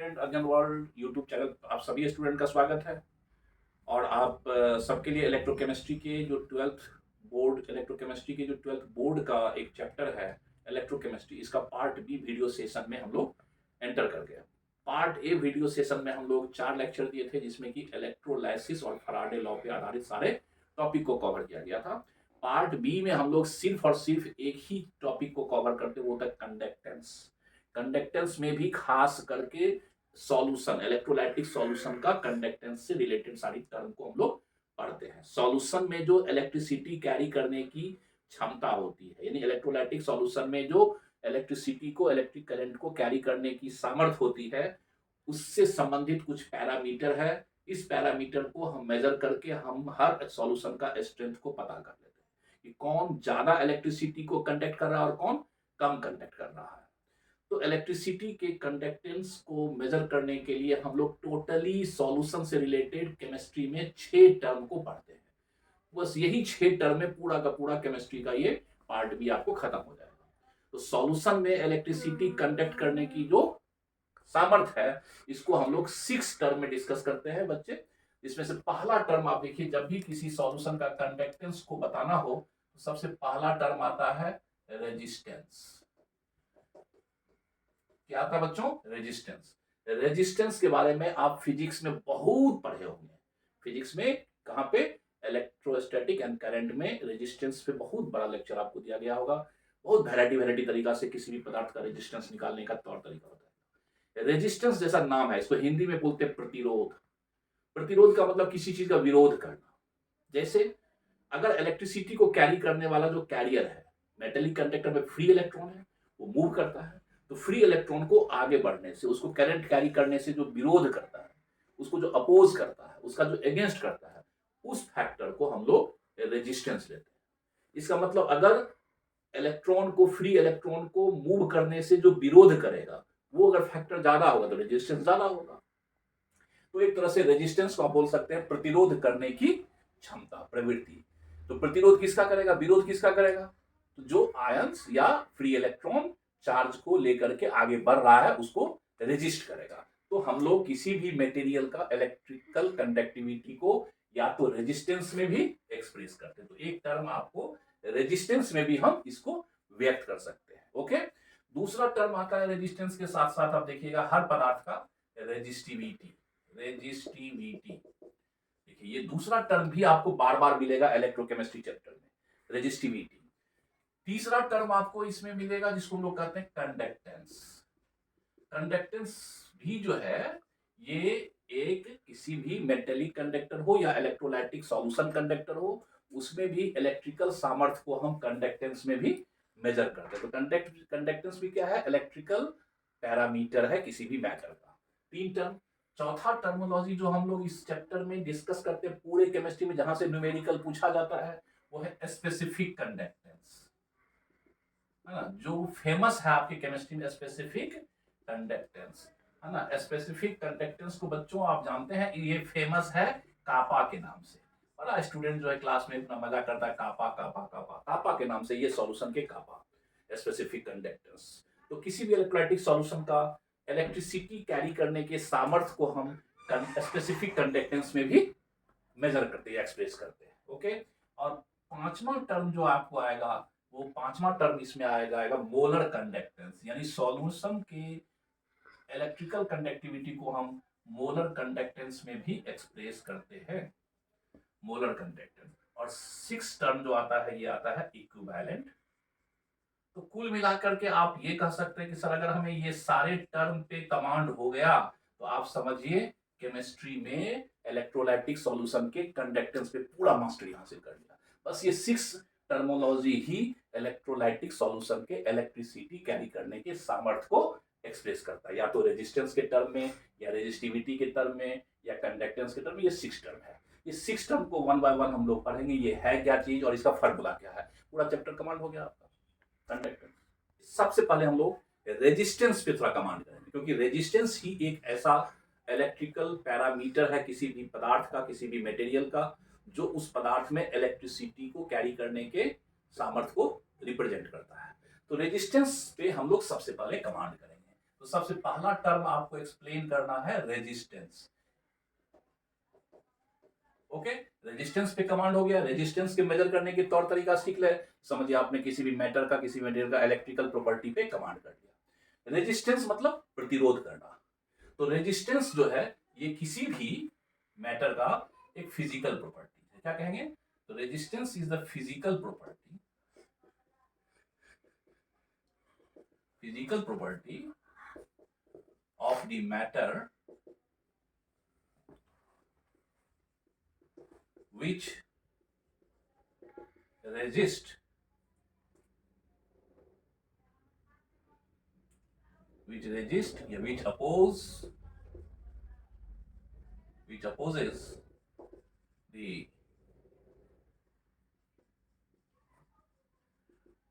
Student अर्जन world YouTube channel पर आप सभी स्टूडेंट का स्वागत है। और आप सबके लिए इलेक्ट्रोकेमिस्ट्री के जो ट्वेल्थ बोर्ड का एक चैप्टर है इलेक्ट्रोकेमिस्ट्री, इसका पार्ट बी वीडियो सेशन में हम लोग एंटर कर गए। पार्ट ए वीडियो सेशन में हम लोग 4 लेक्चर दिए थे, जिसमें कि इलेक्ट्रोलाइसिस और फैराडे लॉ पे आधारित सारे टॉपिक को कवर किया गया था। पार्ट बी में हम लोग सिर्फ और सिर्फ एक ही टॉपिक को कवर करते, वो था कंडक्टेंस। कंडक्टेंस में भी खास करके सॉल्यूशन, इलेक्ट्रोलाइटिक सॉल्यूशन का कंडक्टेंस से रिलेटेड सारी टर्म को हम लोग पढ़ते हैं। सॉल्यूशन में जो इलेक्ट्रिसिटी कैरी करने की क्षमता होती है, यानी इलेक्ट्रोलाइटिक सॉल्यूशन में जो इलेक्ट्रिसिटी को, इलेक्ट्रिक करंट को कैरी करने की सामर्थ्य होती है, उससे संबंधित कुछ पैरामीटर है। इस पैरामीटर को हम मेजर करके हम हर सॉल्यूशन का स्ट्रेंथ को पता कर लेते हैं कि कौन ज्यादा इलेक्ट्रिसिटी को कंडक्ट कर रहा है और कौन कम कंडक्ट कर रहा है। तो इलेक्ट्रिसिटी के कंडक्टेंस को मेजर करने के लिए हम लोग टोटली सॉल्यूशन से रिलेटेड केमिस्ट्री में 6 टर्म को पढ़ते हैं। बस यही 6 टर्म में पूरा का पूरा केमिस्ट्री का ये पार्ट भी आपको खत्म हो जाएगा। तो सॉल्यूशन में इलेक्ट्रिसिटी कंडक्ट करने की जो सामर्थ्य है, इसको हम लोग 6 टर्म में डिस्कस करते हैं बच्चे। इसमें से पहला टर्म आप देखिए, जब भी किसी सॉल्यूशन का कंडक्टेंस को बताना हो तो सबसे पहला टर्म आता है रेजिस्टेंस। क्या आता है बच्चों? रेजिस्टेंस। रेजिस्टेंस के बारे में आप फिजिक्स में बहुत पढ़े होंगे। फिजिक्स में कहां पे? इलेक्ट्रोस्टैटिक एंड करंट में रेजिस्टेंस पे बहुत बड़ा लेक्चर आपको दिया गया होगा। बहुत वैरायटी तरीका से किसी भी पदार्थ का रेजिस्टेंस निकालने का तौर तरीका होता है। रेजिस्टेंस जैसा नाम है, इसको हिंदी में बोलते हैं प्रतिरोध। प्रतिरोध का मतलब किसी चीज का विरोध करना। जैसे अगर इलेक्ट्रिसिटी को कैरी करने वाला जो कैरियर है, मेटेलिक कंडक्टर में फ्री इलेक्ट्रॉन है, वो मूव करता है, तो फ्री इलेक्ट्रॉन को आगे बढ़ने से, उसको करंट कैरी करने से जो विरोध करता है, उसको जो अपोज करता है, उसका जो अगेंस्ट करता है, उस फैक्टर को हम लोग रेजिस्टेंस लेते हैं। इसका मतलब अगर इलेक्ट्रॉन को, फ्री इलेक्ट्रॉन को मूव करने से जो विरोध करेगा, वो अगर फैक्टर ज्यादा होगा तो रेजिस्टेंस ज्यादा होगा। तो एक तरह से रेजिस्टेंस को आप बोल सकते हैं प्रतिरोध करने की क्षमता, प्रवृत्ति। तो प्रतिरोध किसका करेगा? विरोध किसका करेगा? तो जो आयंस या फ्री इलेक्ट्रॉन चार्ज को लेकर के आगे बढ़ रहा है, उसको रेजिस्ट करेगा। तो हम लोग किसी भी मटेरियल का इलेक्ट्रिकल कंडक्टिविटी को या तो रेजिस्टेंस में भी एक्सप्रेस करते हैं। तो एक टर्म आपको रेजिस्टेंस में भी हम इसको व्यक्त कर सकते हैं। ओके, दूसरा टर्म आता है रेजिस्टेंस के साथ साथ, आप देखिएगा हर पदार्थ का रेजिस्टिविटी। रेजिस्टिविटी देखिए, ये दूसरा टर्म भी आपको बार बार मिलेगा इलेक्ट्रोकेमिस्ट्री चैप्टर में, रेजिस्टिविटी। तीसरा टर्म आपको इसमें मिलेगा जिसको हम लोग कहते हैं कंडक्टेंस। कंडक्टेंस भी जो है, ये एक किसी भी मेटेलिक कंडक्टर हो या इलेक्ट्रोलाइटिक सॉल्यूशन कंडक्टर हो, उसमें भी इलेक्ट्रिकल सामर्थ्य को हम कंडक्टेंस में भी मेजर करते हैं। तो कंडक्टेंस भी क्या है? इलेक्ट्रिकल पैरामीटर है किसी भी मैटर का। 3 टर्म। चौथा टर्मोलॉजी जो हम लोग इस चैप्टर में डिस्कस करते हैं पूरे केमिस्ट्री में, जहां से न्यूमेरिकल पूछा जाता है, वो है स्पेसिफिक कंडक्टेंस, है ना। जो फेमस है आपके केमिस्ट्री में स्पेसिफिक कंडक्टेंस, है ना। स्पेसिफिक कंडक्टेंस को बच्चों आप जानते हैं, ये फेमस है कापा के नाम से। बड़ा स्टूडेंट जो है क्लास में इतना मजा करता है, कापा कापा कापा, कापा के नाम से ये सॉल्यूशन के कापा, स्पेसिफिक कंडक्टेंस। तो किसी भी इलेक्ट्रोलाइटिक सॉल्यूशन का इलेक्ट्रिसिटी कैरी करने के सामर्थ्य को हम स्पेसिफिक कंडक्टेंस में भी मेजर करते हैं, एक्सप्रेस करते हैं। ओके, और पांचवा टर्म जो आपको आएगा, वो पांचवा टर्म इसमें आएगा मोलर कंडक्टेंस। यानी सॉल्यूशन के इलेक्ट्रिकल कंडक्टिविटी को हम मोलर कंडक्टेंस में भी एक्सप्रेस करते हैं, मोलर कंडक्टेंस। और 6 टर्म जो आता है, ये आता है इक्विवेलेंट। तो कुल मिलाकर के आप ये कह सकते हैं कि सर अगर हमें ये सारे टर्म पे कमांड हो गया, तो आप समझिए केमिस्ट्री में इलेक्ट्रोलाइटिक सॉल्यूशन के कंडक्टेंस पे पूरा मास्टरी हासिल कर लिया। बस ये 6 टर्मोलॉजी ही इलेक्ट्रोलाइटिक सॉल्यूशन के इलेक्ट्रिसिटी कैरी करने के सामर्थ्य को एक्सप्रेस करता है, या तो रेजिस्टेंस के टर्म में, या रेजिस्टिविटी के टर्म में, या कंडक्टेंस के टर्म में। ये 6 टर्म है। ये 6 टर्म को 1 बाय 1 हम लोग पढ़ेंगे, ये है क्या चीज और इसका फॉर्मूला क्या है। पूरा चैप्टर कमांड हो गया आपका कंडक्टेंस। सबसे पहले हम लोग रेजिस्टेंस पे थोड़ा कमांड करेंगे, क्योंकि रेजिस्टेंस ही एक ऐसा इलेक्ट्रिकल पैरामीटर है किसी भी पदार्थ का, किसी भी मटेरियल का, जो उस पदार्थ में इलेक्ट्रिसिटी को कैरी करने के सामर्थ्य को रिप्रेजेंट करता है। तो रेजिस्टेंस पे हम लोग सबसे पहले कमांड करेंगे। तो सबसे पहला टर्म आपको एक्सप्लेन करना है रेजिस्टेंस। ओके, रेजिस्टेंस पे कमांड हो गया। रेजिस्टेंस के मेजर करने के तौर तरीका सीख ले। समझिए आपने किसी भी मैटर का, किसी मटेरियल का इलेक्ट्रिकल प्रॉपर्टी पे कमांड कर दिया। रेजिस्टेंस मतलब प्रतिरोध करना। तो रेजिस्टेंस जो है ये किसी भी मैटर का एक फिजिकल प्रॉपर्टी है। क्या कहेंगे? तो resistance is the physical property, physical property of the matter which resist, या which opposes the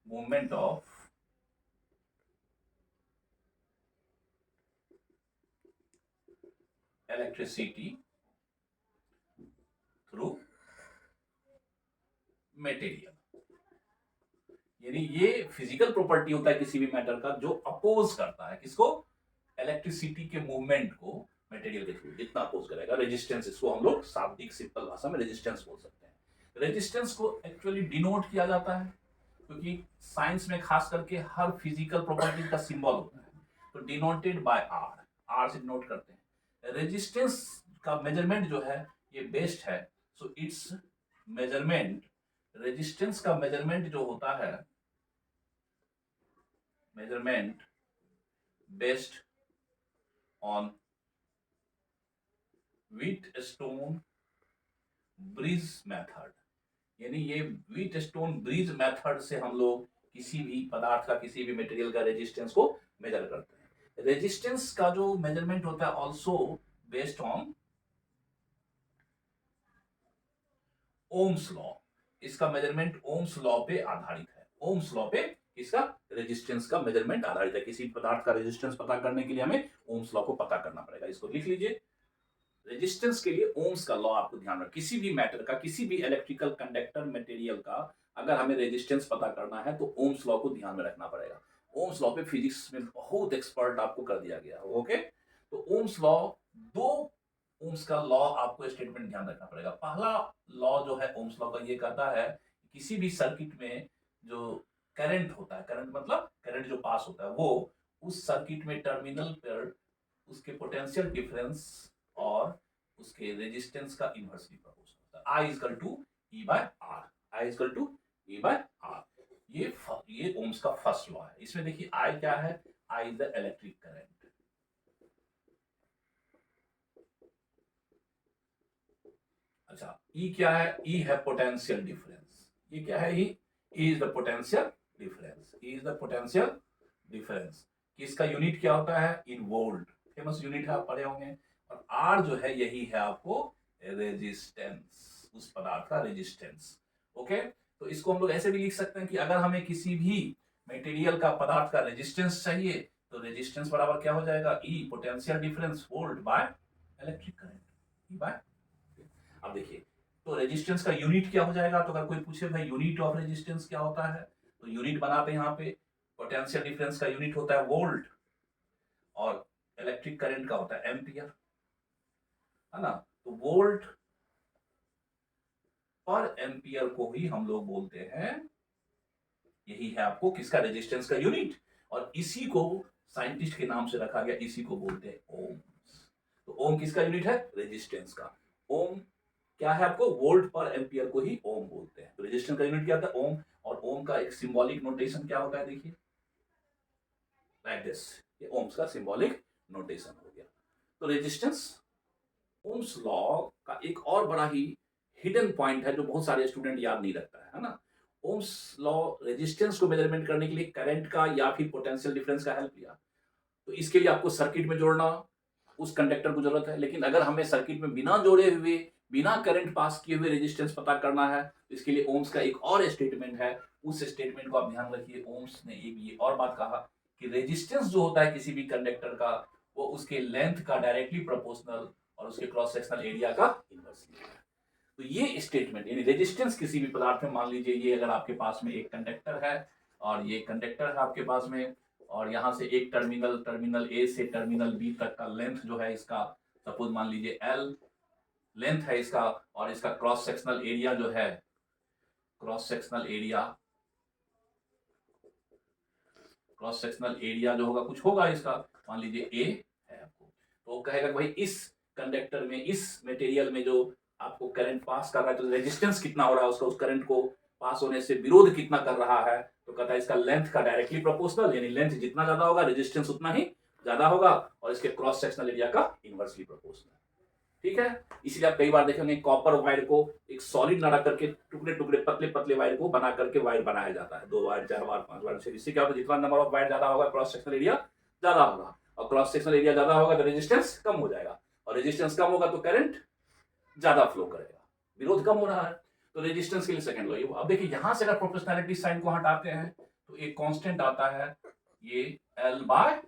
movement of electricity through material। यानी ये फिजिकल प्रॉपर्टी होता है किसी भी मैटर का जो अपोज करता है किसको? इलेक्ट्रिसिटी के मूवमेंट को मटेरियल के थ्रू जितना अपोज करेगा। रेजिस्टेंस, इसको हम लोग शाब्दिक सिंपल भाषा में रेजिस्टेंस बोल सकते हैं। रेजिस्टेंस को एक्चुअली डिनोट किया जाता है क्योंकि साइंस में खास करके हर फिजिकल प्रॉपर्टी का सिंबल होता है, तो डिनोटेड बाय आर, आर से डिनोट करते हैं। रेजिस्टेंस का मेजरमेंट जो है ये बेस्ड है, सो इट्स मेजरमेंट, रेजिस्टेंस का मेजरमेंट जो होता है, measurement based on Wheatstone bridge method. यानी ये व्हीटस्टोन ब्रिज मेथड से हम लोग किसी भी पदार्थ का, किसी भी मटेरियल का रेजिस्टेंस को मेजर करते हैं। रेजिस्टेंस का जो मेजरमेंट होता है also based on Ohm's law. इसका मेजरमेंट ओम्स लॉ पे आधारित है। ओम्स लॉ पे इसका रेजिस्टेंस का मेजरमेंट आधारित है। किसी पदार्थ का रेजिस्टेंस पता करने के लिए हमें ओम्स लॉ को पता करना पड़ेगा। इसको लिख लीजिए। रेजिस्टेंस के लिए ओम्स का लॉ आपको ध्यान रखना। किसी भी मैटर का, किसी भी इलेक्ट्रिकल कंडक्टर मटेरियल का अगर हमें रेजिस्टेंस पता करना है तो ओम्स लॉ को ध्यान में रखना पड़ेगा। ओम्स लॉ पे फिजिक्स में बहुत एक्सपर्ट आपको कर दिया गया है। ओके, तो ओम्स लॉ, दो ओम्स का लॉ आपको स्टेटमेंट ध्यान रखना पड़ेगा। पहला लॉ जो है ओम्स लॉ का, ये कहता है किसी भी सर्किट में जो करंट होता है, करंट मतलब करंट जो पास होता है, वो उस सर्किट में टर्मिनल पर उसके पोटेंशियल डिफरेंस और उसके रेजिस्टेंस का इनवर्सली प्रोपोर्शनल होता है। I equal to E by R, I equal to E by R. ये ओम्स का फर्स्ट लॉ है। इसमें देखिए आई क्या है? I is the electric current. अच्छा, ई क्या है? ई है पोटेंशियल डिफरेंस। ये क्या है? E is the potential difference, E is the potential difference. इसका यूनिट क्या होता है? इन वोल्ट, फेमस यूनिट है, आप पढ़े होंगे। और आर जो है यही है आपको रेजिस्टेंस, उस पदार्थ का रेजिस्टेंस। ओके, तो इसको हम लोग ऐसे भी लिख सकते हैं कि अगर हमें किसी भी मटेरियल का, पदार्थ का रेजिस्टेंस चाहिए तो रेजिस्टेंस बराबर क्या हो जाएगा? E potential difference volt by electric current, E by. अब देखिए, तो रेजिस्टेंस का यूनिट क्या हो जाएगा? तो अगर कोई पूछे भाई यूनिट ऑफ रेजिस्टेंस क्या होता है, तो यूनिट बनाते हैं यहाँ पे। पोटेंशियल डिफरेंस का यूनिट होता है वोल्ट और इलेक्ट्रिक करंट का होता है एम्पियर, है ना। तो वोल्ट पर एम्पियर को ही हम लोग बोलते हैं, यही है आपको किसका? रेजिस्टेंस का यूनिट। और इसी को साइंटिस्ट के नाम से रखा गया, इसी को बोलते हैं ओम। तो ओम किसका यूनिट है? रेजिस्टेंस का। ओम क्या है आपको? वोल्ट पर एम्पियर को ही ओम बोलते हैं। तो रेजिस्टेंस का यूनिट क्या होता है? ओम। और ओम का एक सिंबॉलिक नोटेशन क्या होता है? देखिए लाइक दिस, ये ओम्स का सिंबॉलिक नोटेशन हो गया। तो रेजिस्टेंस, ओम्स लॉ का एक और बड़ा ही हिडन पॉइंट है जो बहुत सारे स्टूडेंट याद नहीं रखता है ना। ओम्स लॉ रेजिस्टेंस को मेजरमेंट करने के लिए करंट का या फिर पोटेंशियल डिफरेंस का हेल्प लिया। तो इसके लिए आपको सर्किट में जोड़ना, उस कंडक्टर को जरूरत है। लेकिन अगर हमें सर्किट में बिना जोड़े हुए, बिना करंट पास किए हुए रेजिस्टेंस पता करना है तो इसके लिए ओम्स का एक और स्टेटमेंट है। उस स्टेटमेंट को आप ध्यान रखिए। ओम्स ने एक ये और बात कहा कि रेजिस्टेंस जो होता है किसी भी कंडक्टर का, वो उसके लेंथ का डायरेक्टली प्रोपोर्शनल और उसके क्रॉस सेक्शनल एरिया का इनवर्सली है। तो ये स्टेटमेंट, यानी रेजिस्टेंस किसी भी पदार्थ में, मान लीजिए ये अगर आपके पास में एक कंडक्टर है और ये कंडक्टर है आपके पास में, और यहाँ से एक टर्मिनल ए से टर्मिनल बी तक का लेंथ जो है इसका, सपोज मान लीजिए एल लेंथ है इसका, और इसका क्रॉस सेक्शनल एरिया जो है, क्रॉस सेक्शनल एरिया जो होगा कुछ होगा इसका, मान लीजिए ए है आपको, तो कहेगा भाई इस कंडक्टर में, इस मटेरियल में जो आपको करंट पास कर रहा है, तो रेजिस्टेंस कितना हो रहा है उसका, उस करंट को पास होने से विरोध कितना कर रहा है, तो कहता है इसका लेंथ का डायरेक्टली प्रोपोर्शनल, यानी लेंथ जितना ज्यादा होगा रेजिस्टेंस उतना ही ज्यादा होगा, और इसके क्रॉस सेक्शनल एरिया का इनवर्सली प्रोपोर्शनल। ठीक है, इसीलिए आप कई बार देखेंगे कॉपर वायर को एक सॉलिड ना रख करके टुकड़े टुकड़े पतले पतले वायर को बना करके वायर बनाया जाता है, 2 वायर 4 वायर 5 वायर से। इससे क्या होता है, जितना नंबर ऑफ वायर ज्यादा होगा क्रॉस सेक्शनल एरिया ज्यादा होगा, और क्रॉस सेक्शनल एरिया ज्यादा होगा तो रेजिस्टेंस कम हो जाएगा, और रेजिस्टेंस कम होगा तो करंट ज्यादा फ्लो करेगा, विरोध कम हो रहा है, तो रेजिस्टेंस के लिए सेकंड लॉ ये। अब देखिए यहां से अगर प्रोपोर्शनैलिटी साइन को हटाते हैं तो एक कांस्टेंट आता है, ये L/A,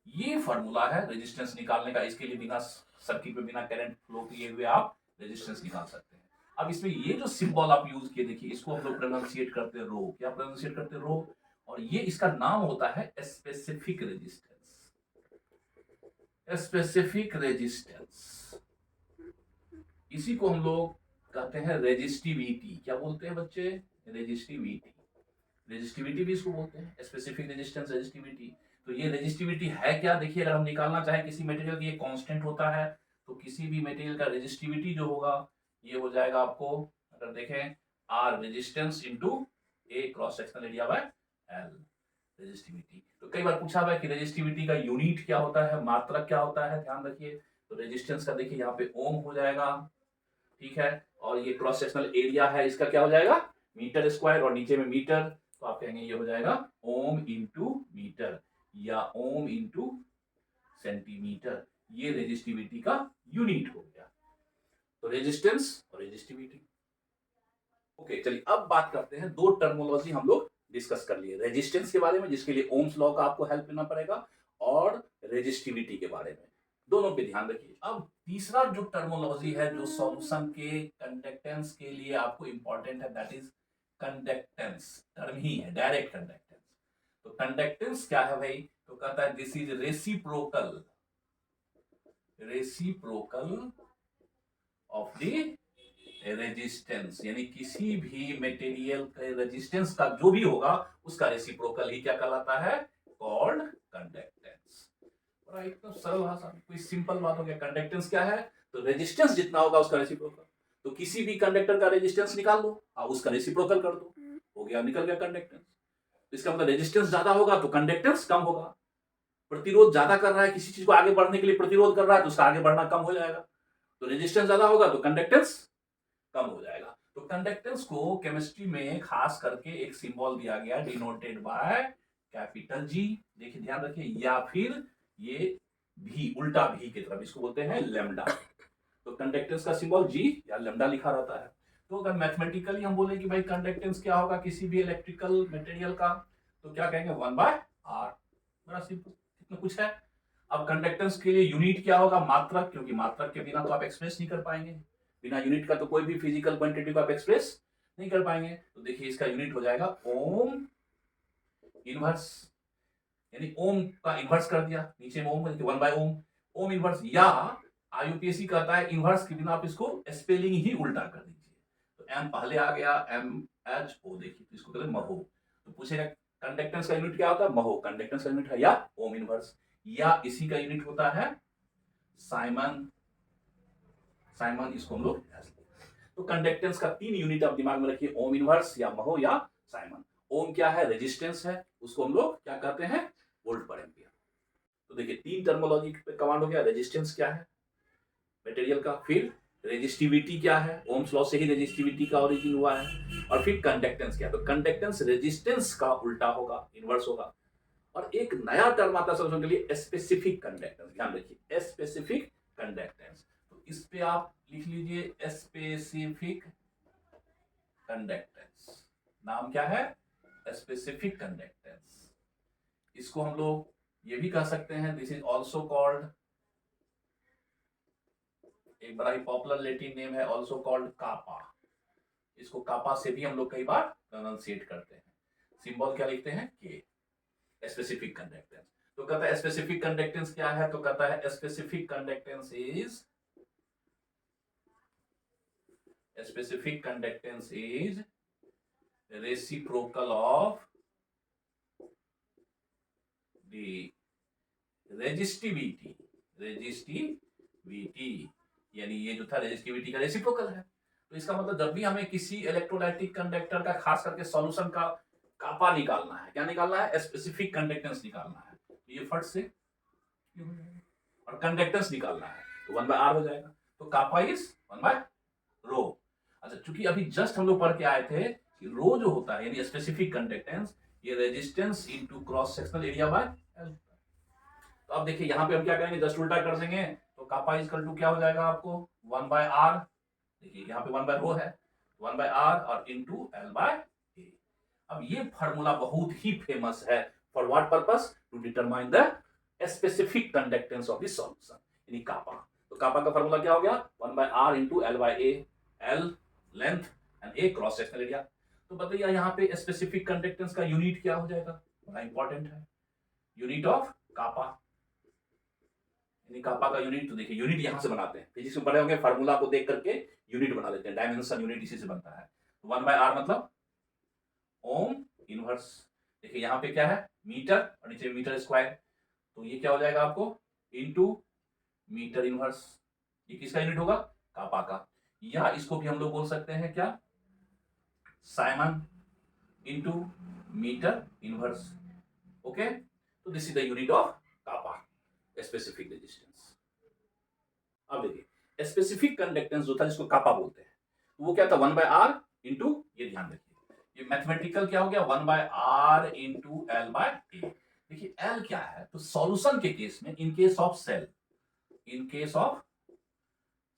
ये फॉर्मूला है रेजिस्टेंस निकालने का। इसके लिए बिना सर्किट में बिना करंट फ्लो किए हुए आप रेजिस्टेंस निकाल सकते हैं। अब इसमें ये जो सिंबल आप यूज किए, देखिए इसको हम लोग प्रोनाउंसिएट करते हैं रो, क्या प्रोनाउंसिएट करते हैं रो, और ये इसका नाम होता है स्पेसिफिक रेजिस्टेंस, स्पेसिफिक रेजिस्टेंस। इसी को हम लोग कहते हैं रेजिस्टिविटी। क्या बोलते हैं बच्चे, रेजिस्टिविटी, रेजिस्टिविटी भी इसको बोलते हैं, स्पेसिफिक रेजिस्टेंस, रेजिस्टिविटी। तो ये रेजिस्टिविटी है क्या, देखिए अगर हम निकालना चाहें किसी मटेरियल की, ये कांस्टेंट होता है, तो किसी भी मटेरियल का रेजिस्टिविटी जो होगा ये हो जाएगा आपको, अगर देखें R resistance into A cross sectional area by L resistivity. तो कई बार पूछा हुआ है कि रेजिस्टिविटी का यूनिट क्या होता है, मात्रक क्या होता है, ध्यान रखिए। तो रेजिस्टेंस का देखिए यहाँ पे ओम हो जाएगा, ठीक है, और ये क्रॉस सेक्शनल एरिया है इसका क्या हो जाएगा, मीटर स्क्वायर, और नीचे में मीटर, तो आप कहेंगे ये हो जाएगा ओम इंटू मीटर या ओम इंटू सेंटीमीटर, ये रेजिस्टिविटी का यूनिट हो गया। तो रेजिस्टेंस और रेजिस्टिविटी। ओके चलिए अब बात करते हैं, दो टर्मोलॉजी हम लोग डिस्कस कर लिए, रेजिस्टेंस के बारे में जिसके लिए ओम्स लॉ का आपको हेल्प लेना पड़ेगा, और रेजिस्टिविटी के बारे में, दोनों पे ध्यान रखिए। अब तीसरा जो टर्मोलॉजी है जो सॉल्यूशन के कंडक्टेंस के लिए आपको इंपॉर्टेंट है, दैट इज कंडक्टेंस, टर्म ही है डायरेक्ट कंडक्टेंस। तो कंडक्टेंस क्या है भाई, तो कहता है this is reciprocal, reciprocal of the resistance, यानी किसी भी मटेरियल के रेजिस्टेंस का जो भी होगा उसका रेसिप्रोकल ही क्या कहलाता है, कॉल्ड कंडक्टेंस। राइट, तो सरल भाषा, कोई सिंपल बात हो गया। कंडक्टेंस क्या है, तो रेजिस्टेंस जितना होगा उसका रेसिप्रोकल। तो किसी भी कंडक्टर का रेजिस्टेंस निकाल लो और उसका रेसिप्रोकल कर दो, हो गया, निकल गया कंडक्टेंस। इसका मतलब रेजिस्टेंस ज्यादा होगा तो कंडक्टेंस कम होगा, प्रतिरोध ज्यादा कर रहा है किसी चीज को आगे बढ़ने के लिए, प्रतिरोध कर रहा है तो उसका आगे बढ़ना कम हो जाएगा, तो रेजिस्टेंस ज्यादा होगा तो कंडक्टेंस कम हो जाएगा। तो कंडक्टेंस को केमिस्ट्री में खास करके एक सिंबल दिया गया डिनोटेड बाय कैपिटल जी, देखिए ध्यान रखिए, या फिर ये भी उल्टा भी की तरफ, इसको बोलते हैं लैम्डा। तो कंडक्टेंस का सिंबल जी या लैम्डा लिखा रहता है। तो अगर मैथमेटिकली हम बोले कि भाई कंडक्टेंस क्या होगा किसी भी इलेक्ट्रिकल मटेरियल का, तो क्या कहेंगे 1/r, बड़ा सिंपल, इतना कुछ है। अब कंडक्टेंस के लिए यूनिट क्या होगा, मात्रक, क्योंकि मात्रक के बिना तो आप एक्सप्रेस नहीं कर पाएंगे, बिना यूनिट का तो कोई भी फिजिकल क्वांटिटी को आप एक्सप्रेस नहीं कर पाएंगे। तो देखिए इसका यूनिट हो जाएगा ओम इनवर्स, यानी ओम का इनवर्स कर दिया, नीचे में ओम 1/ओम, ओम इनवर्स, या आईयूपीएससी कहता है इनवर्स के बिना आप इसको स्पेलिंग ही उल्टा कर दीजिए। तो एम पहले आ गया, एम एच ओ, देखिए तो इसको कहते हैं महो। तो पूछेगा कंडक्टेंस का यूनिट क्या होता है, महो कंडक्टेंस का यूनिट है, या ओम इनवर्स, या इसी का यूनिट होता है साइमन, साइमन इसको हम लोग। तो कंडक्टेंस का 3 यूनिट आप दिमाग में रखिए, ओम इनवर्स या महो या साइमन। ओम क्या है, रेजिस्टेंस है, उसको हम लोग क्या कहते हैं, वोल्ट पर एम्पियर। तो देखिए 3 टर्मोलॉजी पे कमांड हो गया, रेजिस्टेंस क्या है मटेरियल का, फिर रेजिस्टिविटी क्या है, ओम्स लॉ से ही रेजिस्टिविटी का ओरिजिन हुआ है, और फिर कंडक्टेंस क्या है। तो कंडक्टेंस रेजिस्टेंस का उल्टा होगा, इनवर्स होगा। और एक नया टर्म आता है सॉल्यूशन के लिए, स्पेसिफिक कंडक्टेंस, ध्यान रखिए स्पेसिफिक कंडक्टेंस। तो इस पे आप लिख लीजिए स्पेसिफिक कंडक्टेंस, नाम क्या है, स्पेसिफिक कंडक्टेंस। इसको हम लोग ये भी कह सकते हैं, दिस इज ऑल्सो कॉल्ड, एक बड़ा ही पॉपुलर लैटिन नेम है, ऑल्सो कॉल्ड कापा। इसको कापा से भी हम लोग कई बार प्रोनाउंसिएट करते हैं। सिंबल क्या लिखते हैं, के। Specific conductance. तो कहता है स्पेसिफिक कंडक्टेंस क्या है, तो कहता है specific conductance is reciprocal of the resistivity यानी ये जो था रेजिस्टिविटी का रेसिप्रोकल है। तो इसका मतलब जब भी हमें किसी इलेक्ट्रोलाइटिक कंडक्टर का खास करके सॉल्यूशन का कापा निकालना है, क्या निकालना है, स्पेसिफिक कंडक्टेंस निकालना है, तो ये फट से और कंडक्टेंस निकालना है तो 1/r हो जाएगा। तो कापा इज 1/ρ। अच्छा, चूंकि अभी जस्ट हम लोग पढ़ के आए थे कि रो जो होता है यानी स्पेसिफिक कंडक्टेंस, ये resistance into cross sectional area by L. तो अब देखिए यहाँ पे हम क्या करेंगे, जस्ट उल्टा कर देंगे, तो कापा इक्वल टू क्या हो जाएगा आपको 1/r। देखिए यहाँ पे 1/ρ है, 1/r और इनटू L/A। अब ये फार्मूला बहुत ही फेमस है for what purpose, to determine the specific conductance of the solution यानी कापा। तो कापा का फार्मूला क्या हो गया 1/r into L/A, L length and A cross sectional area. तो बताइए यहाँ पे स्पेसिफिक कंडक्टेंस का यूनिट क्या हो जाएगा, बड़ा इंपॉर्टेंट है, यूनिट ऑफ कापा। कापा का यूनिट, तो देखिए यूनिट यहां से बनाते हैं, फिजिक्स में पढ़े होंगे, फार्मूला को देख करके यूनिट बना लेते हैं, डायमेंशन यूनिट इसी से बनता है। 1/r मतलब ओम इनवर्स। देखिए यहाँ पे क्या है मीटर और नीचे मीटर स्क्वायर, तो ये क्या हो जाएगा आपको इनटू मीटर इनवर्स। ये किसका यूनिट होगा, कापा का। या इसको भी हम लोग बोल सकते हैं क्या, siemens into metre inverse. Okay, तो this is the unit of kappa, specific resistance. अब देखिए स्पेसिफिक कंडक्टेंस जो था जिसको कापा बोलते हैं, वो क्या था 1/r इनटू, ये ध्यान रखिए, ये मैथमेटिकल क्या हो गया 1/r इनटू L/A। देखिए L क्या है, तो सॉल्यूशन के केस में, in case of cell, in case of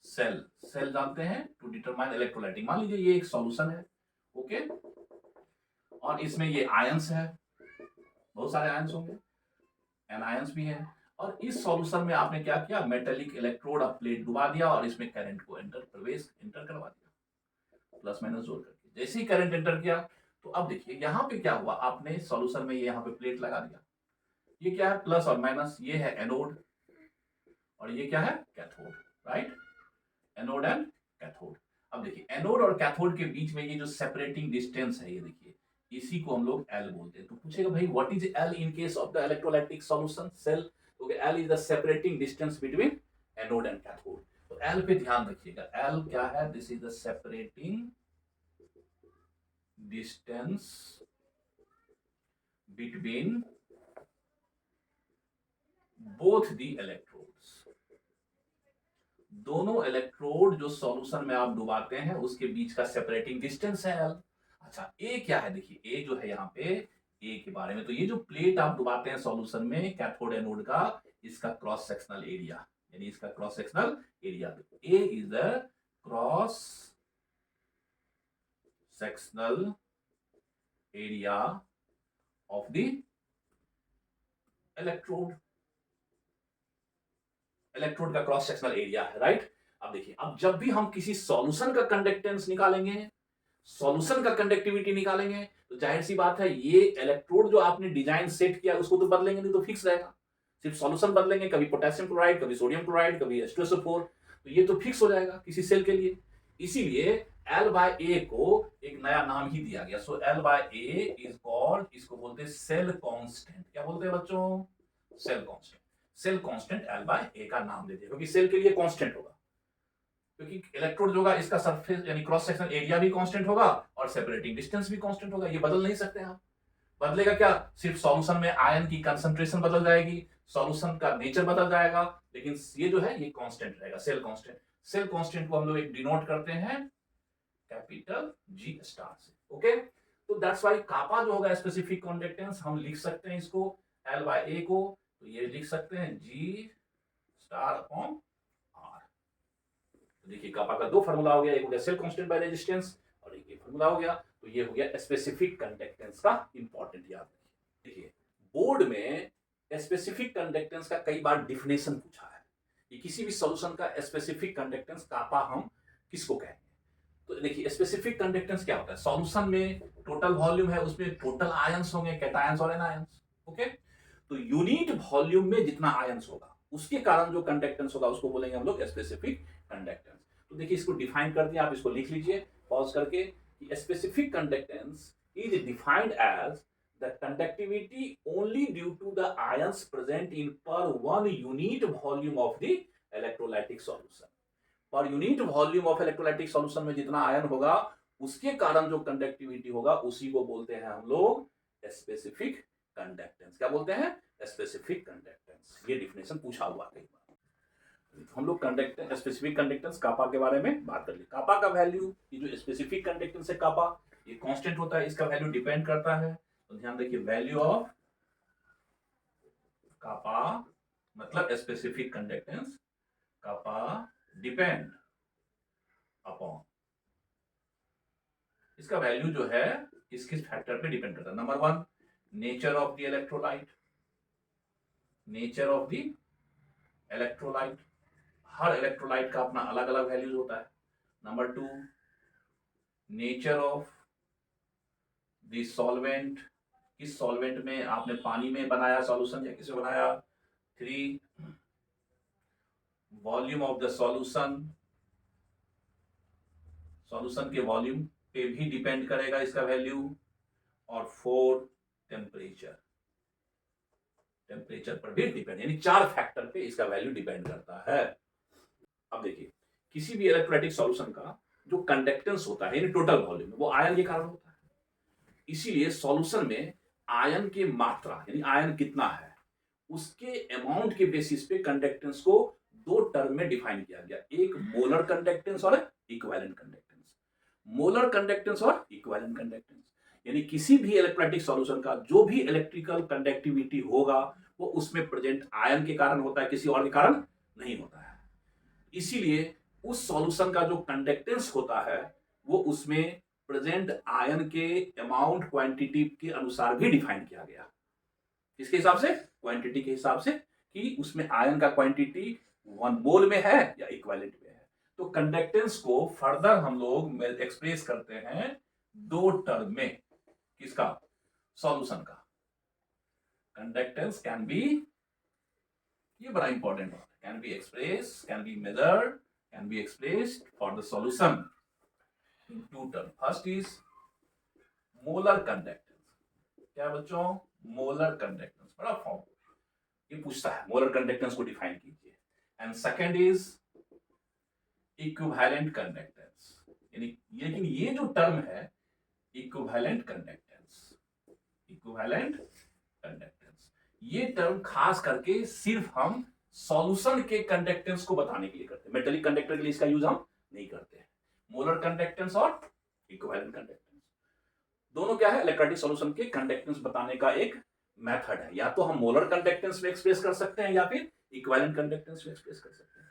cell, cell जानते हैं टू डिटरमाइन इलेक्ट्रोलाइटिक। मान लीजिए ये एक सॉल्यूशन है, ओके, और इसमें ये आयंस है, बहुत सारे आयंस होंगे, एनायंस भी है, और इस सॉल्यूशन में आपने क्या किया, मेटेलिक इलेक्ट्रोड ऑफ प्लेट डुबा दिया और इसमें करंट को एंटर करवा दिया, प्लस माइनस जोड़ करके। जैसे ही करंट एंटर किया, तो अब देखिए यहाँ पे क्या हुआ, आपने सॉल्यूशन में ये यहाँ पे प्लेट लगा दिया, ये क्या है प्लस और माइनस, ये है एनोड और ये क्या है cathode, right, anode and cathode. अब देखिए एनोड और कैथोड के बीच में ये जो सेपरेटिंग डिस्टेंस है, ये देखिए इसी को हम लोग L बोलते हैं। तो पूछेगा भाई what is L in case of the electrolytic solution cell, तो L is the separating distance between anode and cathode. तो L पे ध्यान रखिएगा, L क्या है, this is the separating distance between both the electrodes. दोनों इलेक्ट्रोड जो solution में आप डुबाते हैं उसके बीच का सेपरेटिंग डिस्टेंस है L। अच्छा ए क्या है, देखिए ए जो है यहाँ पे, ए के बारे में, तो ये जो प्लेट आप डुबाते हैं सॉल्यूशन में कैथोड एनोड का, इसका क्रॉस सेक्शनल एरिया, यानी इसका cross sectional area, A is the cross sectional area of the electrode, electrode का क्रॉस सेक्शनल एरिया है, राइट। अब देखिए, अब जब भी हम किसी सॉल्यूशन का कंडक्टेंस निकालेंगे, सॉल्यूशन का कंडक्टिविटी निकालेंगे, तो जाहिर सी बात है ये इलेक्ट्रोड जो आपने डिजाइन सेट किया उसको तो बदलेंगे नहीं, तो फिक्स रहेगा। सिर्फ सॉल्यूशन बदलेंगे, कभी पोटेशियम क्लोराइड, कभी सोडियम क्लोराइड, कभी H2SO4, तो ये तो फिक्स हो जाएगा किसी सेल के लिए। इसीलिए L/A को एक नया नाम ही दिया गया। सो L/A इज कॉल्ड, इसको बोलते हैं सेल कांस्टेंट। क्या बोलते हैं बच्चों, cell constant. Cell constant L/A का नाम देते हैं क्योंकि सेल के लिए कांस्टेंट होगा, क्योंकि इलेक्ट्रोड जो होगा इसका सरफेस यानी क्रॉस सेक्शन एरिया भी कांस्टेंट होगा और सेपरेटिंग डिस्टेंस भी कांस्टेंट होगा। ये बदल नहीं सकते आप। बदलेगा क्या, सिर्फ सॉल्यूशन में आयन की कंसंट्रेशन बदल जाएगी, सॉल्यूशन का नेचर बदल जाएगा, लेकिन ये जो है ये कांस्टेंट रहेगा, सेल कांस्टेंट। सेल कांस्टेंट को हम लोग एक डिनोट करते हैं कैपिटल G स्टार से, ओके। तो दैट्स व्हाई कापा जो होगा स्पेसिफिक कंडक्टेंस, हम लिख सकते हैं इसको L/A को, तो ये लिख सकते हैं G स्टार अपॉन R। तो देखिए कापा का दो फार्मूला हो गया, एक हो गया सेल कांस्टेंट बाय रेजिस्टेंस और एक ये फार्मूला हो गया। तो ये हो गया स्पेसिफिक कंडक्टेंस का इंपॉर्टेंट, याद रखिए। देखिए बोर्ड में स्पेसिफिक कंडक्टेंस का कई बार डिफिनेशन पूछा है कि किसी भी सॉल्यूशन का स्पेसिफिक कंडक्टेंस कापा हम किसको कहेंगे। तो देखिए स्पेसिफिक कंडक्टेंस क्या होता है, सॉल्यूशन में टोटल वॉल्यूम है, उसमें टोटल आयंस होंगे, कैटायंस और एनायंस। ओके, तो यूनिट वॉल्यूम में जितना आयंस होगा उसके कारण जो कंडक्टेंस होगा उसको बोलेंगे हम लोग स्पेसिफिक कंडक्टेंस। तो देखिए इसको डिफाइन कर दिया, आप इसको लिख लीजिए पॉज करके कि specific conductance is defined as the conductivity only due to the ions present in per one unit volume of the electrolytic solution. Per unit volume of electrolytic solution में जितना आयन होगा उसके कारण जो कंडक्टिविटी होगा उसी को बोलते हैं हम लोग स्पेसिफिक कंडक्टेंस। क्या बोलते हैं? Specific conductance. ये डिफिनेशन पूछा हुआ कई बार। हम लोग कंडक्टेंस, स्पेसिफिक कंडक्टेंस कापा के बारे में बात कर ली। कापा का वैल्यू, ये जो स्पेसिफिक कंडक्टेंस है कापा, ये कांस्टेंट होता है, इसका वैल्यू डिपेंड करता है। तो ध्यान देखिए, वैल्यू ऑफ कापा मतलब स्पेसिफिक कंडक्टेंस, कापा डिपेंड अपॉन, इसका वैल्यू जो है किस किस फैक्टर पे डिपेंड करता है। Number one, nature of the electrolyte, nature of the electrolyte, her electrolyte का अपना अलग अलग वैल्यूज होता है। Number two, nature of the solvent, किस सॉल्वेंट में आपने पानी में बनाया सॉल्यूशन या किसे बनाया। Three, volume of the solution, solution के वॉल्यूम पे भी डिपेंड करेगा इसका वैल्यू। और फोर, टेम्परेचर, टेम्परेचर पर भी डिपेंड, यानी चार फैक्टर पे इसका वैल्यू डिपेंड करता है। अब देखिए, किसी भी इलेक्ट्रोलाइटिक सॉल्यूशन का जो कंडक्टेंस होता है यानी टोटल वॉल्यूम, वो आयन के कारण होता है। इसीलिए सॉल्यूशन में आयन की मात्रा यानी आयन कितना है उसके अमाउंट के बेसिस पे कंडक्टेंस को दो टर्म में डिफाइन किया गया, एक मोलर कंडक्टेंस और इक्विवेलेंट कंडक्टेंस। मोलर कंडक्टेंस और इक्विवेलेंट कंडक्टेंस यानी किसी भी इलेक्ट्रोलाइटिक सॉल्यूशन का जो भी इलेक्ट्रिकल कंडक्टिविटी होगा वो उसमें प्रेजेंट आयन के कारण होता है, किसी और के कारण नहीं होता है। इसीलिए उस सॉल्यूशन का जो कंडक्टेंस होता है वो उसमें प्रेजेंट आयन के अमाउंट क्वांटिटी के अनुसार भी डिफाइन किया गया। किसके हिसाब से? क्वांटिटी के हिसाब से, कि उसमें आयन का क्वांटिटी 1 मोल में है या इक्विवेलेंट में है। तो कंडक्टेंस को फर्दर हम लोग एक्सप्रेस करते हैं दो टर्म में। किसका? सॉल्यूशन का। कंडक्टेंस कैन बी, ये बड़ा इंपॉर्टेंट है, can be express, can be measured, can be expressed for the solution in two term. First is molar conductance. क्या बच्चों? मोलर कंडक्टेंस, बड़ा फॉर्म ये पूछता है, मोलर कंडक्टेंस को डिफाइन कीजिए। And second is equivalent conductance, यानी लेकिन ये जो टर्म है इक्विवेलेंट कंडक्टेंस, इक्विवेलेंट कंडक्टेंस, ये टर्म खास करके सिर्फ हम सॉल्यूशन के कंडक्टेंस को बताने के लिए करते हैं। मेटेलिक कंडक्टर के लिए इसका यूज हम नहीं करते हैं। मोलर कंडक्टेंस और इक्विवेलेंट कंडक्टेंस दोनों क्या है? इलेक्ट्रोलाइटिक सॉल्यूशन के कंडक्टेंस बताने का एक मेथड है। या तो हम मोलर कंडक्टेंस में एक्सप्रेस कर सकते हैं या फिर इक्विवेलेंट कंडक्टेंस में एक्सप्रेस कर सकते हैं,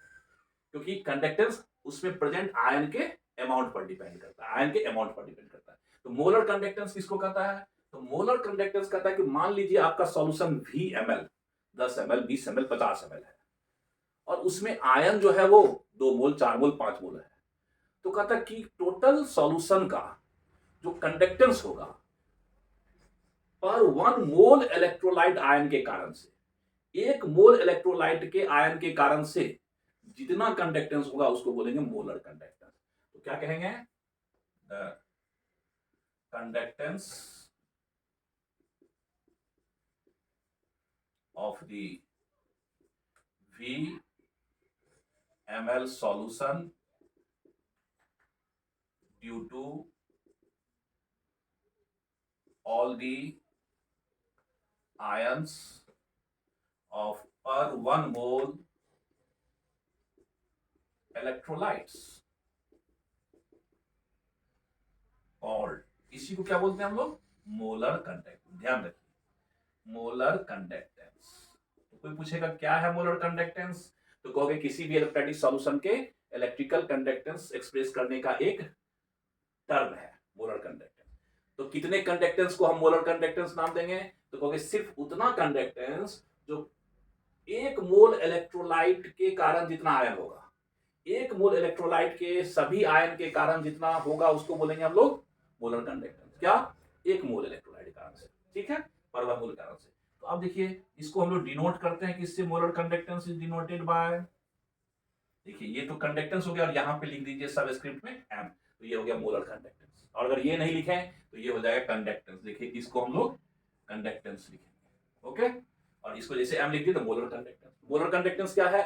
क्योंकि कंडक्टेंस उसमें प्रेजेंट आयन के अमाउंट पर डिपेंड करता है, आयन के अमाउंट पर डिपेंड करता है। तो मोलर कंडक्टेंस किसको कहता है? तो मोलर कंडक्टेंस कहता है कि मान लीजिए आपका solution V ml, 10 ml, 20 ml, 50 ml है और उसमें आयन जो है वो 2 मोल, 4 मोल, 5 मोल है। तो कहता है कि टोटल सॉल्यूशन का जो कंडक्टेंस होगा पर 1 मोल इलेक्ट्रोलाइट आयन के कारण से, 1 मोल इलेक्ट्रोलाइट के आयन के कारण से जितना कंडक्टेंस होगा उसको बोलेंगे मोलर कंडक्टेंस। तो क्या कहेंगे? The conductance of the V ml solution due to all the ions of per 1 mole electrolytes called, इसी को क्या बोलते हैं हम लोग? Molar conductance. ध्यान रखिए, मोलर कंडक्टेंस। तो कोई पूछेगा क्या है मोलर कंडक्टेंस, तो कहोगे किसी भी इलेक्ट्रोलाइटिक सॉल्यूशन के इलेक्ट्रिकल कंडक्टेंस एक्सप्रेस करने का एक टर्म है मोलर कंडक्टेंस। तो कितने कंडक्टेंस को हम मोलर कंडक्टेंस नाम देंगे? तो कहोगे सिर्फ उतना कंडक्टेंस जो 1 मोल इलेक्ट्रोलाइट के कारण जितना आयन होगा, 1 मोल इलेक्ट्रोलाइट के सभी आयन के कारण जितना होगा उसको बोलेंगे हम लोग मोलर कंडक्टेंस। क्या? 1 मोल इलेक्ट्रोलाइट के कारण से, ठीक है, पर 1 मोल के कारण से। तो अब देखिए इसको हम लोग डिनोट करते हैं किससे, molar conductance is denoted by, देखिए ये तो कंडक्टेंस हो गया और यहाँ पे लिख दीजिए सबस्क्रिप्ट में एम, तो ये हो गया मोलर कंडक्टेंस। और अगर ये नहीं लिखे तो ये हो जाएगा कंडक्टेंस। देखिए इसको हम लोग कंडक्टेंस लिखेंगे, ओके। और इसको जैसे एम लिख दिए तो मोलर कंडक्टेंस। मोलर कंडक्टेंस क्या है,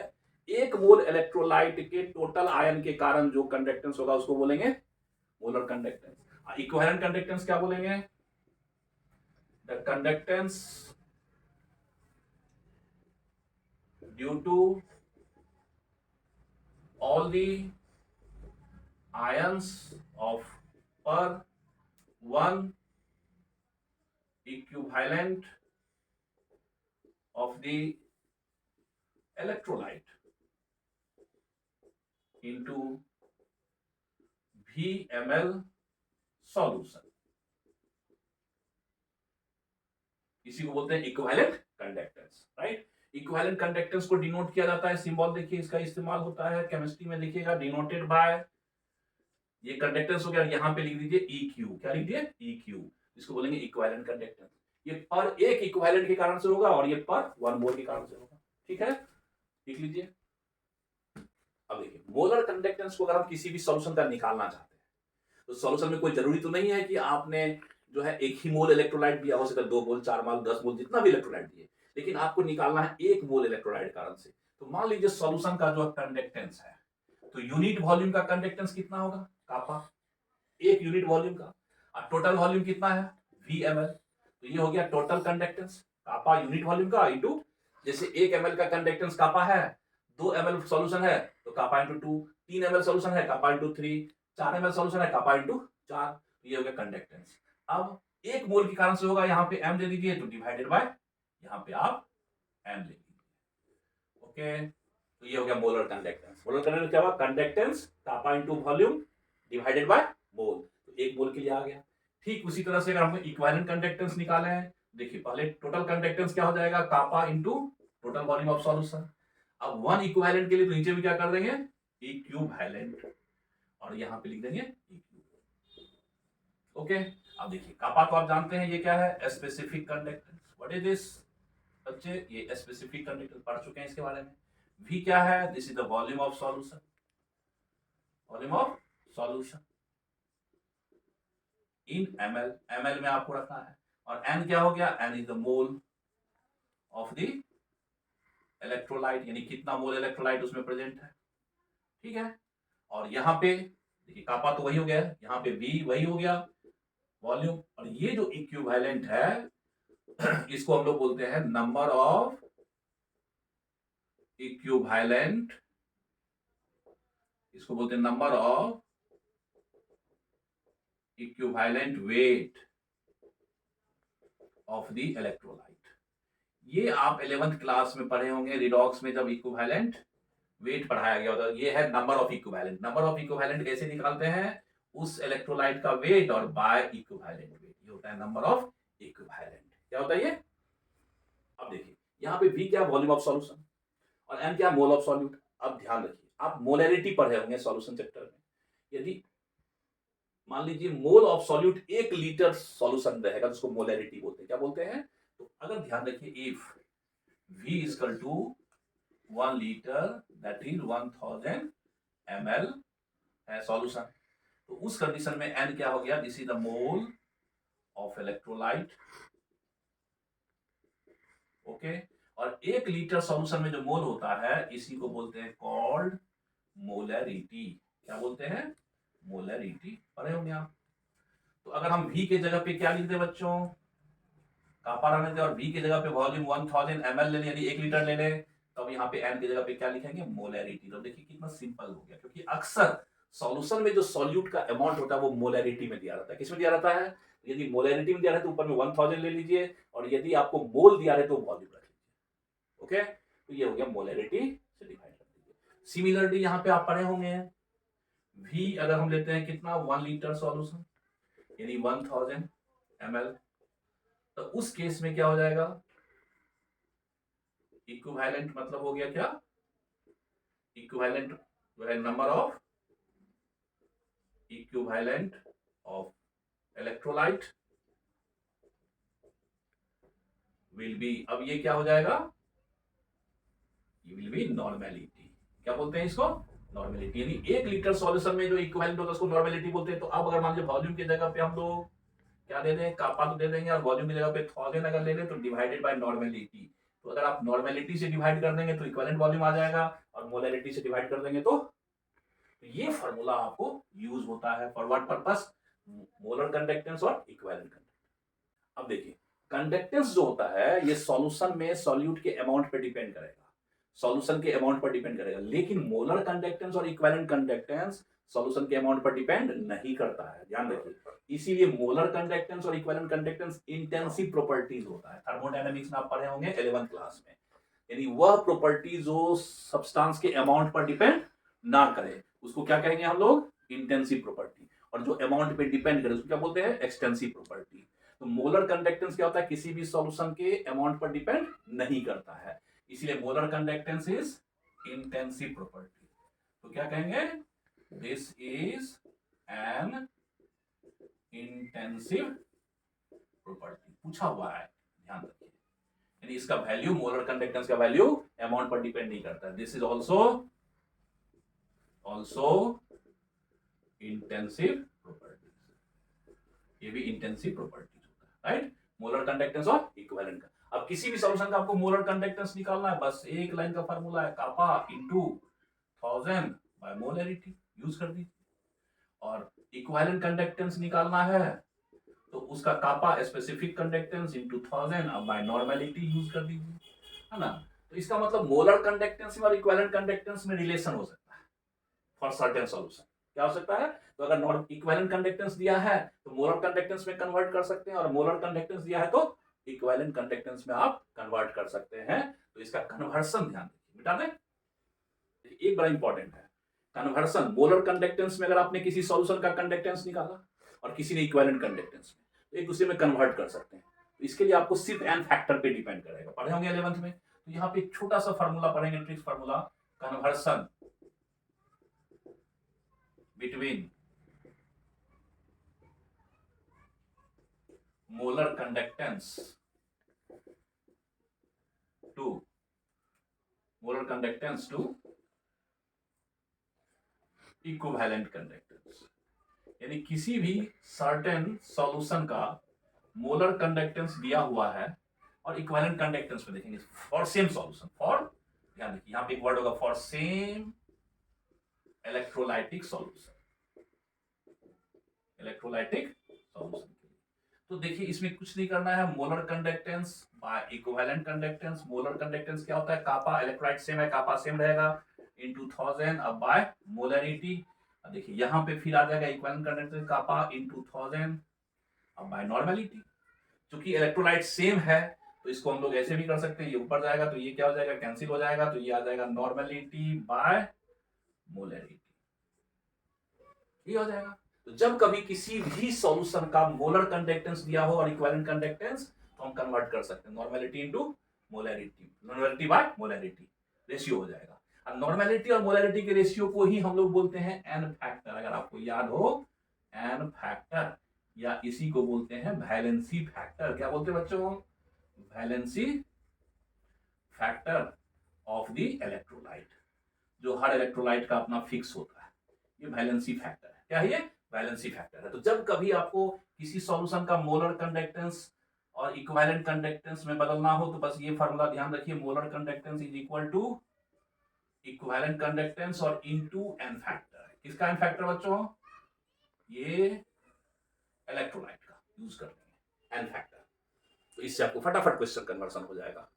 एक मोल इलेक्ट्रोलाइट के टोटल आयन के कारण जो कंडक्टेंस होगा उसको बोलेंगे मोलर कंडक्टेंस। इक्विवेलेंट कंडक्टेंस क्या बोलेंगे, the conductance due to all the ions of per one equivalent of the electrolyte into VML solution, इसी को बोलते हैं equivalent conductance, right. Equivalent conductance को डिनोट किया जाता है, सिंबल देखिए इसका इस्तेमाल होता है केमिस्ट्री में, देखिएगा डिनोटेड बाय, ये कंडक्टेंस हो गया, यहां पे लिख दीजिए EQ, क्या लिख दिए EQ, इसको बोलेंगे इक्विवेलेंट कंडक्टेंस। ये पर एक इक्विवेलेंट के कारण से होगा और ये पर वन मोल के कारण से होगा, ठीक है, लिख लीजिए। अब देखिए मोलर कंडक्टेंस को अगर हम किसी भी सॉल्यूशन का निकालना चाहते हैं तो सॉल्यूशन में कोई जरूरी तो नहीं है कि आपने जो है एक ही मोल इलेक्ट्रोलाइट दिया, हो सकता है 2 मोल 4 मोल 10 मोल जितना भी इलेक्ट्रोलाइट दिए, लेकिन आपको निकालना है 1 मोल इलेक्ट्रोलाइट कारण से। तो मान लीजिए सॉल्यूशन का जो कंडक्टेंस है, तो यूनिट वॉल्यूम का कंडक्टेंस कितना होगा, कापा, एक यूनिट वॉल्यूम का, और टोटल वॉल्यूम कितना है VML, तो ये हो गया टोटल कंडक्टेंस कापा यूनिट वॉल्यूम का इनटू, जैसे 1 ml का कंडक्टेंस कापा है, 2 ml सॉल्यूशन है तो कापा इनटू 2, 3 ml सॉल्यूशन है कापा इनटू 3, 4 ml सॉल्यूशन है कापा इनटू 4, ये हो गया कंडक्टेंस। अब 1 मोल के कारण से होगा, यहाँ पे m दे दीजिए तो डिवाइडेड बाय, यहाँ पे आप m ले लीजिए, ओके। तो ये हो गया मोलर कंडक्टेंस। मोलर कंडक्टेंस क्या हुआ, conductance kappa into volume divided by mole, तो 1 मोल के लिए आ गया। ठीक उसी तरह से अगर हमको इक्विवेलेंट कंडक्टेंस निकाले हैं, देखिए पहले टोटल कंडक्टेंस क्या हो जाएगा, kappa into total volume of solution. अब 1 इक्विवेलेंट के लिए तो नीचे भी क्या कर देंगे इक्विवेलेंट, और यहां पे लिख देंगे इक्विवेलेंट, ओके। अब देखिए कापा तो आप जानते हैं ये क्या है, specific conductance, what is this बच्चे, ये स्पेसिफिक कंडक्टेंस पढ़ चुके हैं इसके बारे में। V क्या है, this is the volume of solution, volume of solution in ml, ml में आपको रखना है। और n क्या हो गया, n is the mole of the electrolyte, यानी कितना मोल इलेक्ट्रोलाइट उसमें प्रेजेंट है, ठीक है। और यहाँ पे देखिए कापा तो वही हो गया, यहाँ पे V वही हो गया वॉल्यूम, और ये जो इक्विवेलेंट है इसको हम लोग बोलते हैं नंबर ऑफ इक्विवेलेंट, इसको बोलते हैं number of equivalent weight of the electrolyte. ये आप 11th क्लास में पढ़े होंगे रिडॉक्स में, जब इक्विवेलेंट वेट पढ़ाया गया होता है। ये है number of equivalent. Number of equivalent कैसे निकालते हैं, उस इलेक्ट्रोलाइट का वेट और बाय इक्विवेलेंट वेट, ये होता है नंबर ऑफ इक्विवेलेंट। क्या होता है ये, अब देखिए यहाँ पे V क्या, वॉल्यूम ऑफ सॉल्यूशन, और M क्या, मोल ऑफ सॉल्यूट। अब ध्यान रखिए आप मोलैरिटी पढ़े होंगे सॉल्यूशन चैप्टर में, यदि मान लीजिए mole of solute 1 litre solution रहेगा तो उसको मोलैरिटी बोलते हैं, क्या बोलते हैं। तो अगर ध्यान रखिए if V is equal to 1 litre that is 1000 ml है सॉल्यूशन, तो उस कंडीशन में N क्या हो गया, this is the mole of electrolyte, okay. और 1 लीटर सॉल्यूशन में जो मोल होता है इसी को बोलते हैं कॉल्ड मोलैरिटी, क्या बोलते हैं, मोलैरिटी, पढ़े होंगे आप। तो अगर हम V के जगह पे क्या लिख दे बच्चों, कापा रहने दे, और V की जगह पे वॉल्यूम 1000 ml ले लें, यानी 1 लीटर ले लें, तब यहाँ पे N की जगह पे क्या लिखेंगे, मोलैरिटी। तो देखिए कितना सिंपल हो गया, क्योंकि अक्सर सॉल्यूशन में जो सॉल्यूट का अमाउंट होता है वो मोलैरिटी में दिया रहता है। किसमें दिया रहता है, यदि मोलैरिटी में दिया रहता है तो ऊपर में 1000 ले लीजिए, और यदि आपको मोल दिया रहे तो वॉल्यूम रख लीजिए, ओके। तो ये हो गया मोलैरिटी से डिवाइड कर दीजिए। सिमिलरली यहाँ पे आप पढ़े होंगे V अगर हम लेते हैं कितना, 1 लीटर सॉल्यूशन यानी 1000 ml, तो उस केस में क्या हो जाएगा, इक्विवेलेंट मतलब हो गया क्या, इक्विवेलेंट जो है number of equivalent of electrolyte will be, अब ये क्या हो जाएगा, ये विल बी नॉर्मेलिटी। क्या बोलते हैं इसको, नॉर्मेलिटी। यानी 1 लीटर सॉल्यूशन में जो इक्विवेलेंट होता है उसको नॉर्मेलिटी बोलते हैं। तो अब अगर मान लीजिए वॉल्यूम की जगह पे हम लोग क्या दे दें, कापा तो दे देंगे, और वॉल्यूम की जगह पे 1000 अगर ले लें तो डिवाइडेड बाय नॉर्मेलिटी। तो अगर आप नॉर्मेलिटी से डिवाइड कर देंगे तो इक्विवेलेंट वॉल्यूम आ जाएगा, और मोलैरिटी से डिवाइड कर देंगे तो ये फॉर्मूला आपको यूज होता है for what purpose, molar conductance और इक्विवेलेंट कंडक्टेंस। अब देखिए कंडक्टेंस जो होता है ये सॉल्यूशन में सॉल्यूट के अमाउंट पे डिपेंड करेगा, सॉल्यूशन के अमाउंट पर डिपेंड करेगा। लेकिन मोलर कंडक्टेंस और इक्विवेलेंट कंडक्टेंस सॉल्यूशन के अमाउंट पर डिपेंड नहीं करता है, ध्यान रखिए। इसीलिए मोलर कंडक्टेंस और इक्विवेलेंट कंडक्टेंस इंटेंसिव प्रॉपर्टीज होता है। थर्मोडायनामिक्स में आप पढ़े होंगे 11th क्लास में। यानी वह प्रॉपर्टी जो सब्सटेंस के अमाउंट पर डिपेंड ना करे उसको क्या कहेंगे हम लोग, इंटेंसिव प्रॉपर्टी। और जो अमाउंट पे डिपेंड करे उसको क्या बोलते हैं, एक्सटेंसिव प्रॉपर्टी। तो मोलर कंडक्टेंस क्या होता है, किसी भी सॉल्यूशन के अमाउंट पर डिपेंड नहीं करता है, इसीलिए molar conductance is intensive property. तो क्या कहेंगे, this is an intensive property. पूछा हुआ है, ध्यान रखिए। यानी इसका वैल्यू, मोलर कंडक्टेंस का वैल्यू अमाउंट पर डिपेंड नहीं करता। This is also intensive property, ये भी इंटेंसिव प्रॉपर्टी होता है, राइट। मोलर कंडक्टेंस और इक्विवेलेंट का। अब किसी भी सॉल्यूशन का आपको मोलर कंडक्टेंस निकालना है, बस एक लाइन का फार्मूला है, कापा इनटू 1000 बाय मोलैरिटी, यूज कर दीजिए। और इक्विवेलेंट कंडक्टेंस निकालना है तो उसका कापा स्पेसिफिक कंडक्टेंस इनटू 1000 अब बाय नॉर्मेलिटी यूज कर दीजिए, है ना। तो इसका मतलब मोलर कंडक्टेंस और इक्विवेलेंट कंडक्टेंस में रिलेशन हो सकता है फॉर सर्टेन सॉल्यूशन। क्या हो सकता है, तो अगर इक्विवेलेंट कंडक्टेंस दिया है तो मोलर कंडक्टेंस में कन्वर्ट कर सकते हैं, और मोलर कंडक्टेंस दिया है तो इक्विवेलेंट कंडक्टेंस में आप कन्वर्ट कर सकते हैं। तो इसका कन्वर्सन ध्यान रखिए, मिटा दें, एक बड़ा इंपॉर्टेंट है कन्वर्सन। मोलर कंडक्टेंस में अगर आपने किसी सॉल्यूशन का कंडक्टेंस निकाला और किसी ने इक्विवेलेंट कंडक्टेंस में, तो एक दूसरे में कन्वर्ट कर सकते हैं। तो इसके लिए आपको सिर्फ एन फैक्टर पे डिपेंड करेगा, पढ़े होंगे 11th में। तो यहाँ पे एक छोटा सा फार्मूला पढ़ेंगे, tricks formula, conversion between molar conductance to equivalent conductance. यानी किसी भी सर्टेन सॉल्यूशन का मोलर कंडक्टेंस दिया हुआ है और इक्विवेलेंट कंडक्टेंस में देखेंगे फॉर सेम सॉल्यूशन, फॉर, ध्यान देखिए यहां पे एक वर्ड होगा for same electrolytic solution, electrolytic solution. तो देखिए इसमें कुछ नहीं करना है, molar conductance by equivalent conductance. Molar conductance क्या होता है, कापा, इलेक्ट्रोलाइट सेम है, कापा सेम रहेगा, इनटू 1000 अब बाय मोलैरिटी। देखिए यहां पे फिर आ जाएगा इक्विवेलेंट कंडक्टेंस, कापा इनटू 1000 अब बाय नॉर्मेलिटी। क्योंकि इलेक्ट्रोलाइट सेम है तो इसको हम लोग ऐसे भी कर सकते हैं, ये ऊपर जाएगा तो ये क्या हो जाएगा, कैंसिल हो जाएगा, तो ये आ जाएगा नॉर्मेलिटी बाय मोलैरिटी, ये हो जाएगा। तो जब कभी किसी भी सॉल्यूशन का मोलर कंडक्टेंस दिया हो और इक्विवेलेंट कंडक्टेंस, तो हम कन्वर्ट कर सकते हैं normality into molarity, normality by molarity, ratio हो जाएगा। अब नॉर्मेलिटी और मोलैरिटी के रेशियो को ही हम लोग बोलते हैं एन फैक्टर, अगर आपको याद हो, एन फैक्टर, या इसी को बोलते हैं वैलेंसी फैक्टर। क्या बोलते हैं बच्चों, valency factor of the electrolyte, जो हर इलेक्ट्रोलाइट का अपना फिक्स होता है, ये वैलेंसी फैक्टर है। क्या है ये, वैलेंसी फैक्टर है। तो जब कभी आपको किसी सॉल्यूशन का मोलर कंडक्टेंस और इक्विवेलेंट कंडक्टेंस में बदलना हो तो बस ये फार्मूला ध्यान रखिए, molar conductance is equal to equivalent conductance और इनटू एन फैक्टर। किसका एन फैक्टर बच्चों, ये इलेक्ट्रोलाइट का यूज कर लेंगे एन फैक्टर। तो इससे आपको फटाफट क्वेश्चन कन्वर्सन हो जाएगा।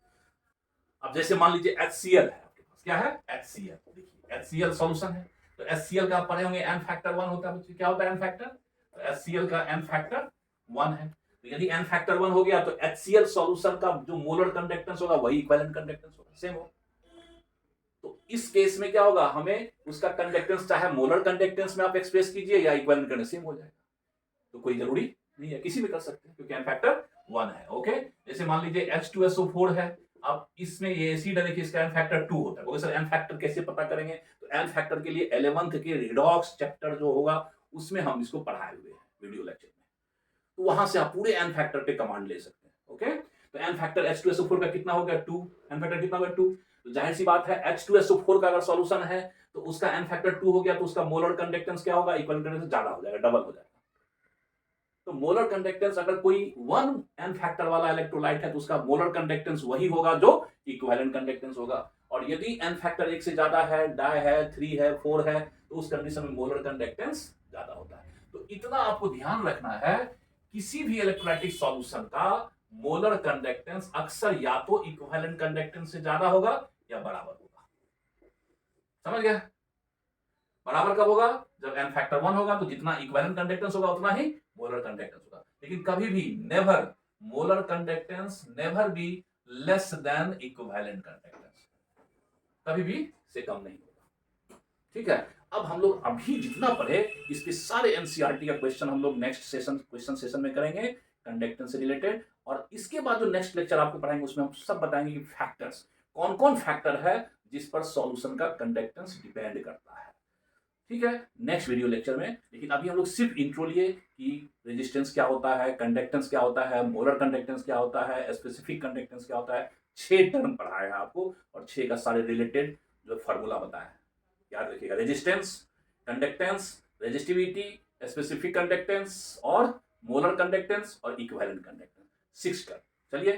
अब जैसे मान लीजिए HCl है आपके पास, क्या है HCl, देखिए HCl सॉल्यूशन है, तो HCl का आप पढ़े होंगे एन फैक्टर 1 होता है बच्चे। क्या होता है एन फैक्टर, तो HCl का एन फैक्टर 1 है। तो यदि एन फैक्टर 1 हो गया तो HCl सॉल्यूशन का जो मोलर कंडक्टेंस होगा वही इक्विवेलेंट कंडक्टेंस होगा, सेम हो। तो इस केस में क्या होगा, हमें उसका कंडक्टेंस चाहे मोलर कंडक्टेंस में आप एक्सप्रेस कीजिए या इक्विवेलेंट कंडक्टेंस, सेम हो जाएगा। तो कोई जरूरी नहीं है, किसी में कर सकते हैं क्योंकि एन फैक्टर 1 है। ओके, जैसे मान लीजिए H2SO4 है, अब इसमें ये एसिड है, देखिए इसका एन फैक्टर 2 होता है। बोले सर एन फैक्टर कैसे पता करेंगे, तो एन फैक्टर के लिए 11th के रिडॉक्स चैप्टर जो होगा उसमें हम इसको पढ़ाए हुए हैं वीडियो लेक्चर में, तो वहां से आप पूरे एन फैक्टर पे कमांड ले सकते हैं। ओके, तो एन फैक्टर H2SO4 का कितना हो गया 2, एन फैक्टर कितना हो गया 2। तो जाहिर सी बात है H2SO4 का अगर सॉल्यूशन है तो उसका एन फैक्टर 2 हो गया, तो उसका मोलर कंडक्टेंस क्या होगा, इक्वल कंडक्टेंस ज्यादा हो जाएगा, डबल हो जाएगा। तो मोलर कंडक्टेंस अगर कोई 1 एन फैक्टर वाला इलेक्ट्रोलाइट है तो उसका मोलर कंडक्टेंस वही होगा जो इक्विवेलेंट कंडक्टेंस होगा। और यदि एन फैक्टर 1 से ज्यादा है, डाई है, 3 है, 4 है, तो उस कंडीशन में मोलर कंडक्टेंस ज्यादा होता है। तो इतना आपको ध्यान रखना है, किसी भी इलेक्ट्रोलाइटिक सॉल्यूशन का मोलर कंडक्टेंस अक्सर या तो इक्विवेलेंट कंडक्टेंस से ज्यादा होगा या बराबर होगा। समझ गया? बराबर कब होगा, जब एन फैक्टर 1 होगा, तो जितना इक्विवेलेंट कंडक्टेंस होगा उतना ही मोलर कंडक्टेंस होगा। लेकिन कभी भी never, molar conductance never be less than equivalent conductance, कभी भी से कम नहीं होगा। ठीक है, अब हम लोग अभी जितना पढ़े इसके सारे एनसीईआरटी का क्वेश्चन हम लोग नेक्स्ट सेशन, क्वेश्चन सेशन में करेंगे कंडक्टेंस से रिलेटेड। और इसके बाद जो नेक्स्ट लेक्चर आपको पढ़ाएंगे उसमें हम सब बताएंगे कि फैक्टर्स, कौन कौन फैक्टर है जिस पर सॉल्यूशन का कंडक्टेंस डिपेंड करता है। ठीक है, नेक्स्ट वीडियो लेक्चर में। लेकिन अभी हम लोग सिर्फ इंट्रो लिए कि रेजिस्टेंस क्या होता है, कंडक्टेंस क्या होता है, मोलर कंडक्टेंस क्या होता है, स्पेसिफिक कंडक्टेंस क्या होता है। 6 टर्म पढ़ाया है आपको और 6 का सारे रिलेटेड जो फॉर्मूला बताया है, याद रखिएगा। Resistance, conductance, resistivity, specific conductance और मोलर कंडक्टेंस और इक्विवेलेंट कंडक्टेंस, 6 टर्म। चलिए